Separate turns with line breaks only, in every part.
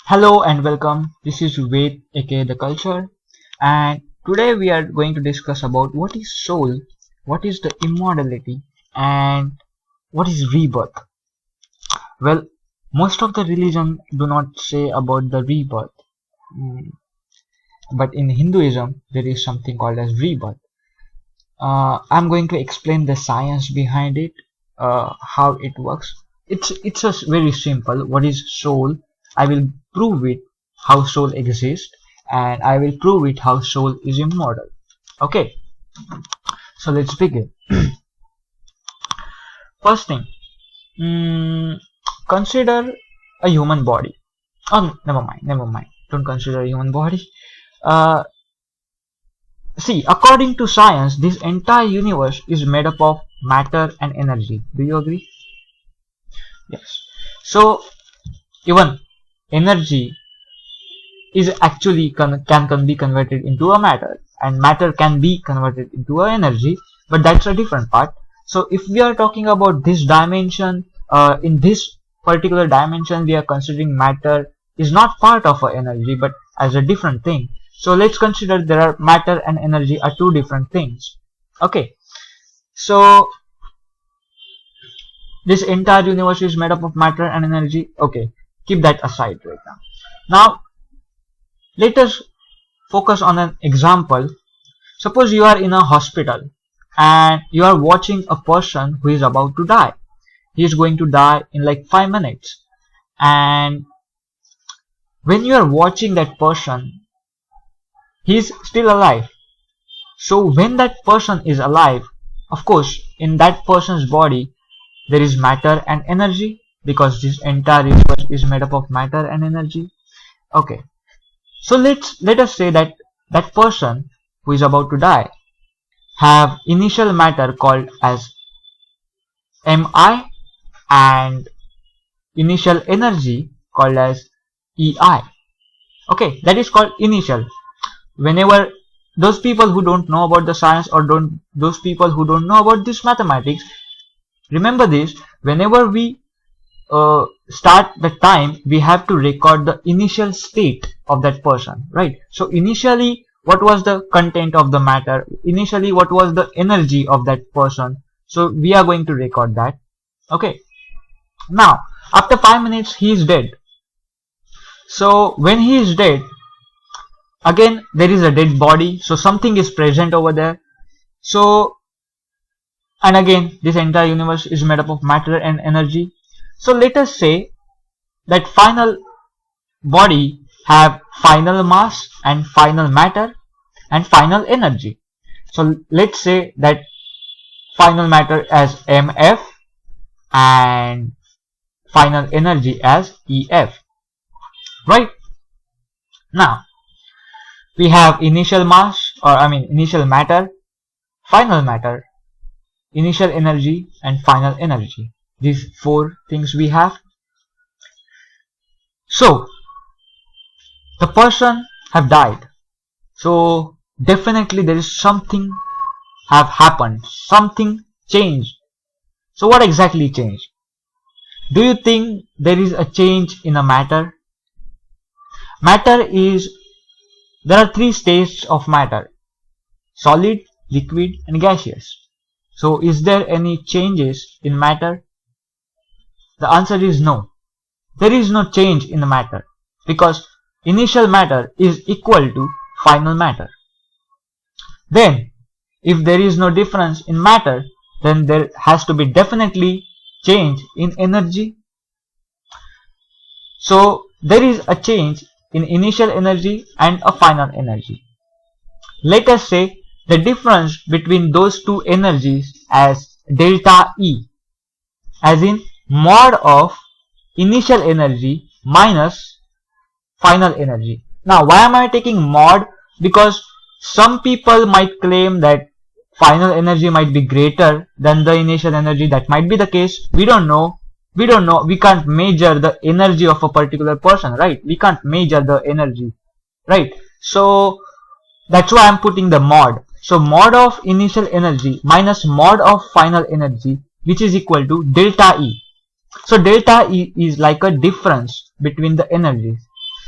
Hello and welcome. This is Ved TheCulture, and today we are going to discuss about what is soul, what is the immortality, and what is rebirth. Well, most of the religion do not say about the rebirth, Mm, but in Hinduism there is something called as rebirth. I'm going to explain the science behind it, how it works. It's a very simple. What is soul? I will prove it how soul exists, and I will prove it how soul is immortal. Okay, so let's begin. First thing, mm, consider a human body. Oh, never mind, never mind. Don't consider a human body. Uh, See, according to science, this entire universe is made up of matter and energy. Do you agree? Yes. So even energy is actually can be converted into a matter, and matter can be converted into a energy, but that's a different part. So if we are talking about this dimension, in this particular dimension we are considering matter is not part of a energy but as a different thing. So let's consider there are matter and energy are two different things. Okay, so this entire universe is made up of matter and energy. Okay, keep that aside right now. Now let us focus on an example. Suppose you are in a hospital and you are watching a person who is about to die. He is going to die in like 5 minutes, and when you are watching that person, he is still alive. So when that person is alive, of course in that person's body there is matter and energy, because this entire universe is made up of matter and energy. Okay, so let us say that that person who is about to die have initial matter called as Mi and initial energy called as Ei. Okay, that is called initial. Whenever those people who don't know about the science, or those people who don't know about this mathematics, remember this: whenever we start the time, we have to record the initial state of that person, right? So initially what was the content of the matter, initially what was the energy of that person, so we are going to record that. Okay, now after 5 minutes he is dead. So when he is dead, again there is a dead body, so something is present over there. So, and again this entire universe is made up of matter and energy. So let us say that final body have final mass and final matter and final energy. So let's say that final matter as Mf and final energy as Ef. Right? Now we have initial mass, or I mean initial matter, final matter, initial energy and final energy. These four things we have. So the person have died, so definitely there is something have happened, something changed. So what exactly changed? Do you think there is a change in a matter? Matter is, there are three states of matter: solid, liquid and gaseous. So is there any changes in matter? The answer is no. There is no change in the matter, because initial matter is equal to final matter. Then if there is no difference in matter, then there has to be definitely change in energy. So there is a change in initial energy and a final energy. Let us say the difference between those two energies as delta E, as in mod of initial energy minus final energy. Now why am I taking mod? Because some people might claim that final energy might be greater than the initial energy. That might be the case. We don't know. We can't measure the energy of a particular person, right? We can't measure the energy, right? So that's why I'm putting the mod. So mod of initial energy minus mod of final energy, which is equal to delta E. So delta E is like a difference between the energies.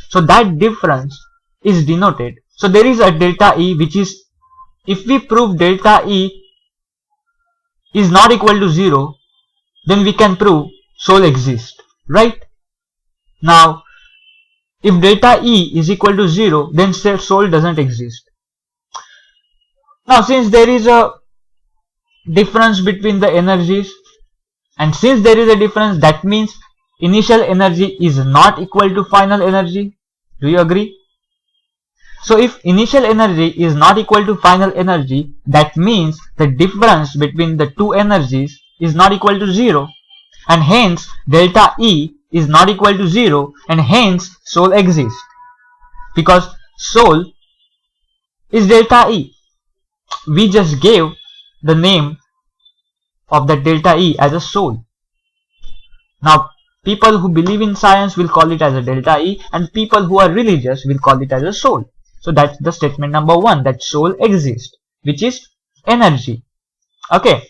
So that difference is denoted. So there is a delta E, which is, if we prove delta E is not equal to 0, then we can prove soul exists, right? Now if delta E is equal to 0, then soul doesn't exist. Now since there is a difference between the energies, and since there is a difference, that means initial energy is not equal to final energy. Do you agree? So if initial energy is not equal to final energy, that means the difference between the two energies is not equal to 0, and hence delta E is not equal to 0, and hence soul exists, because soul is delta E. We just gave the name of that delta E as a soul. Now people who believe in science will call it as a delta E, and people who are religious will call it as a soul. So that's the statement number 1, that soul exists, which is energy. Okay.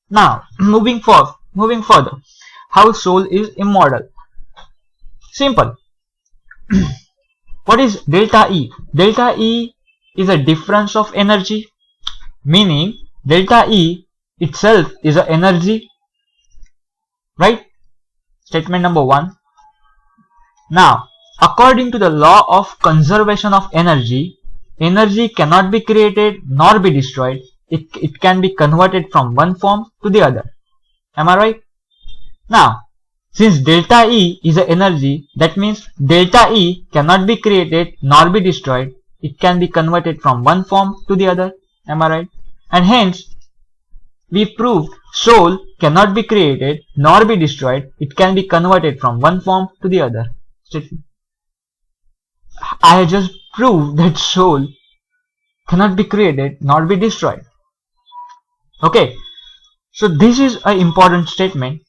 Now moving further, how soul is immortal? Simple. What is delta E? Delta E is a difference of energy, meaning delta E itself is an energy, right? Statement number 1. Now according to the law of conservation of energy, energy cannot be created nor be destroyed. It can be converted from one form to the other. Am I right? Now since delta E is an energy, that means delta E cannot be created nor be destroyed. It can be converted from one form to the other. Am I right? And hence we proved soul cannot be created nor be destroyed. It can be converted from one form to the other. I just proved that soul cannot be created nor be destroyed. Okay, so this is an important statement.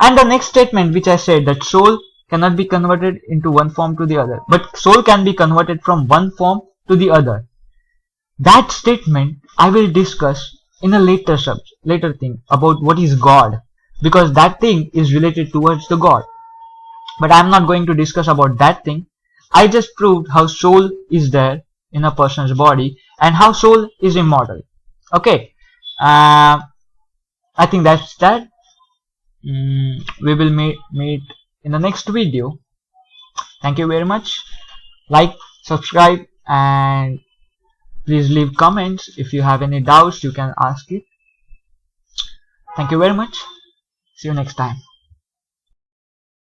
And the next statement which I said, that soul cannot be converted into one form to the other, but soul can be converted from one form to the other. That statement I will discuss in a later thing about what is God, because that thing is related towards the God. But I am not going to discuss about that thing. I just proved how soul is there in a person's body and how soul is immortal. Okay, I think that's that. We will meet in the next video. Thank you very much. Like, subscribe, and please leave comments. If you have any doubts, you can ask it. Thank you very much. See you next time.